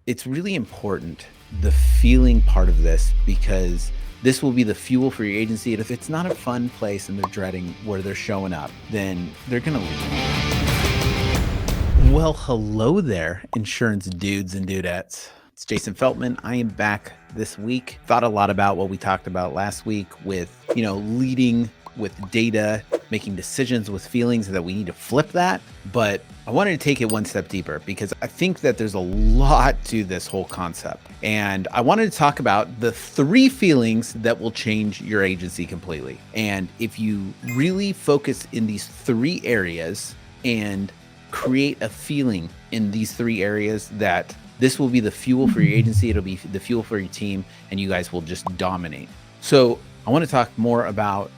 It's really important, the feeling part of this, because this will be the fuel for your agency. And if it's not a fun place and they're dreading where they're showing up, then they're going to leave. Well, hello there, insurance dudes and dudettes. It's Jason Feltman. I am back this week. Thought a lot about what we talked about last week with, leading with data, making decisions with feelings, that we need to flip that. But I wanted to take it one step deeper because I think that there's a lot to this whole concept. And I wanted to talk about the 3 feelings that will change your agency completely. And if you really focus in these 3 areas and create a feeling in these 3 areas, that this will be the fuel for your agency, it'll be the fuel for your team, and you guys will just dominate. So I want to talk more about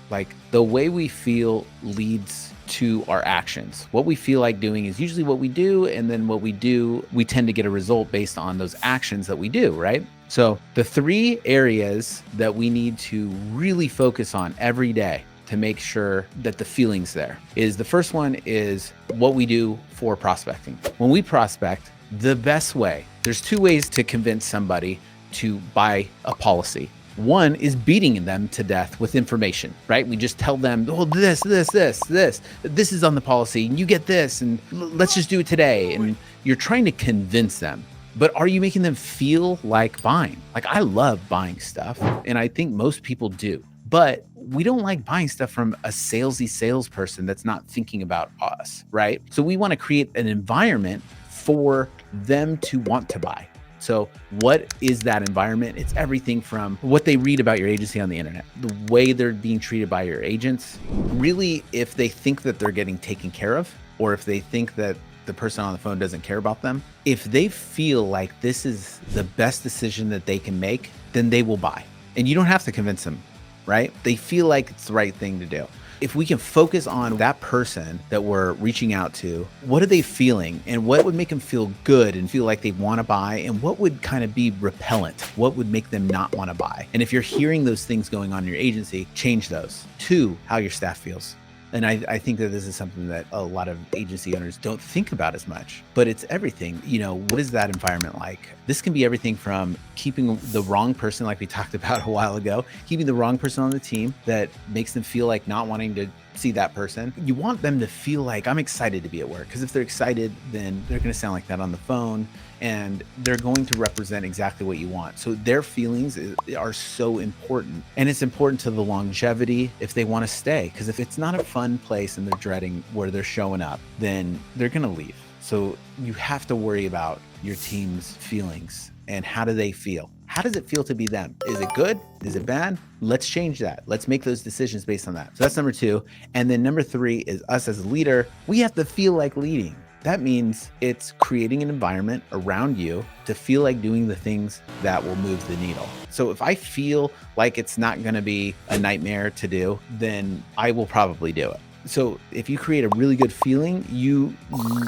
the way we feel leads to our actions. What we feel like doing is usually what we do, and then what we do, we tend to get a result based on those actions that we do, right? So the 3 areas that we need to really focus on every day to make sure that the feeling's there is, the first one is what we do for prospecting. When we prospect, the best way, there's 2 ways to convince somebody to buy a policy. One is beating them to death with information, right? We just tell them, oh, this is on the policy, and you get this, and let's just do it today. And you're trying to convince them. But are you making them feel like buying? I love buying stuff, and I think most people do. But we don't like buying stuff from a salesy salesperson that's not thinking about us, right? So we want to create an environment for them to want to buy. So what is that environment? It's everything from what they read about your agency on the internet, the way they're being treated by your agents. Really, if they think that they're getting taken care of, or if they think that the person on the phone doesn't care about them, if they feel like this is the best decision that they can make, then they will buy. And you don't have to convince them, right? They feel like it's the right thing to do. If we can focus on that person that we're reaching out to, what are they feeling, and what would make them feel good and feel like they want to buy, and what would kind of be repellent, what would make them not want to buy. And if you're hearing those things going on in your agency, change those. 2, how your staff feels. And I think that this is something that a lot of agency owners don't think about as much, but it's everything. What is that environment like? This can be everything from keeping the wrong person, like we talked about a while ago, keeping the wrong person on the team that makes them feel like not wanting to see that person. You want them to feel like, I'm excited to be at work, because if they're excited, then they're going to sound like that on the phone, and they're going to represent exactly what you want. So their feelings are so important, and it's important to the longevity if they want to stay, because if it's not a fun place and they're dreading where they're showing up, then they're going to leave. So you have to worry about your team's feelings and how do they feel? How does it feel to be them? Is it good? Is it bad? Let's change that. Let's make those decisions based on that. So that's number 2. And then number 3 is us as a leader. We have to feel like leading. That means it's creating an environment around you to feel like doing the things that will move the needle. So if I feel like it's not going to be a nightmare to do, then I will probably do it. So if you create a really good feeling, you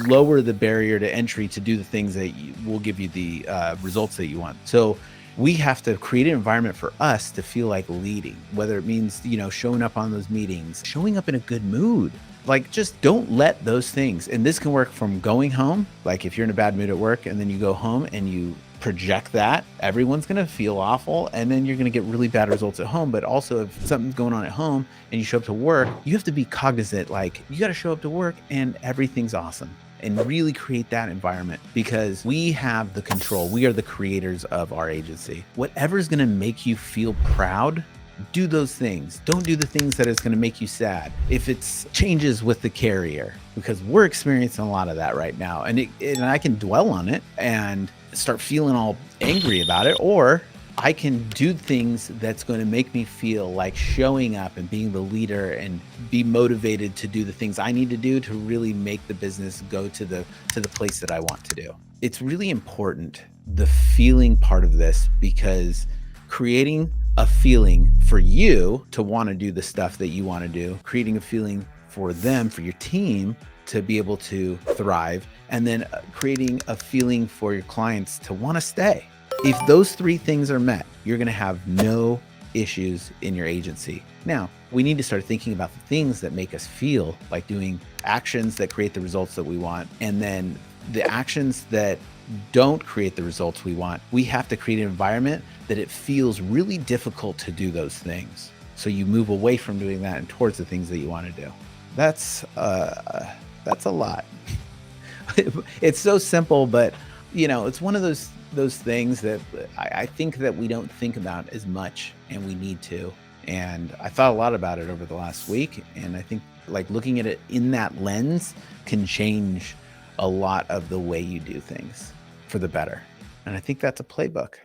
lower the barrier to entry to do the things that will give you the results that you want. So we have to create an environment for us to feel like leading, whether it means, showing up on those meetings, showing up in a good mood. Just don't let those things. And this can work from going home. If you're in a bad mood at work and then you go home and you project that, everyone's going to feel awful, and then you're going to get really bad results at home. But also, if something's going on at home and you show up to work, you have to be cognizant, you got to show up to work and everything's awesome, and really create that environment, because we have the control. We are the creators of our agency. Whatever's going to make you feel proud, do those things. Don't do the things that is going to make you sad. If it's changes with the carrier, because we're experiencing a lot of that right now, and I can dwell on it and start feeling all angry about it, or I can do things that's going to make me feel like showing up and being the leader and be motivated to do the things I need to do to really make the business go to the place that I want to do. It's really important, the feeling part of this, because creating a feeling for you to want to do the stuff that you want to do, creating a feeling for them, for your team to be able to thrive, and then creating a feeling for your clients to want to stay. If those 3 things are met, you're going to have no issues in your agency. Now, we need to start thinking about the things that make us feel like doing actions that create the results that we want, and then The actions that don't create the results we want, we have to create an environment that it feels really difficult to do those things. So you move away from doing that and towards the things that you want to do. That's that's a lot. It's so simple, but it's one of those things that I think that we don't think about as much, and we need to. And I thought a lot about it over the last week, and I think like looking at it in that lens can change a lot of the way you do things for the better. And I think that's a playbook.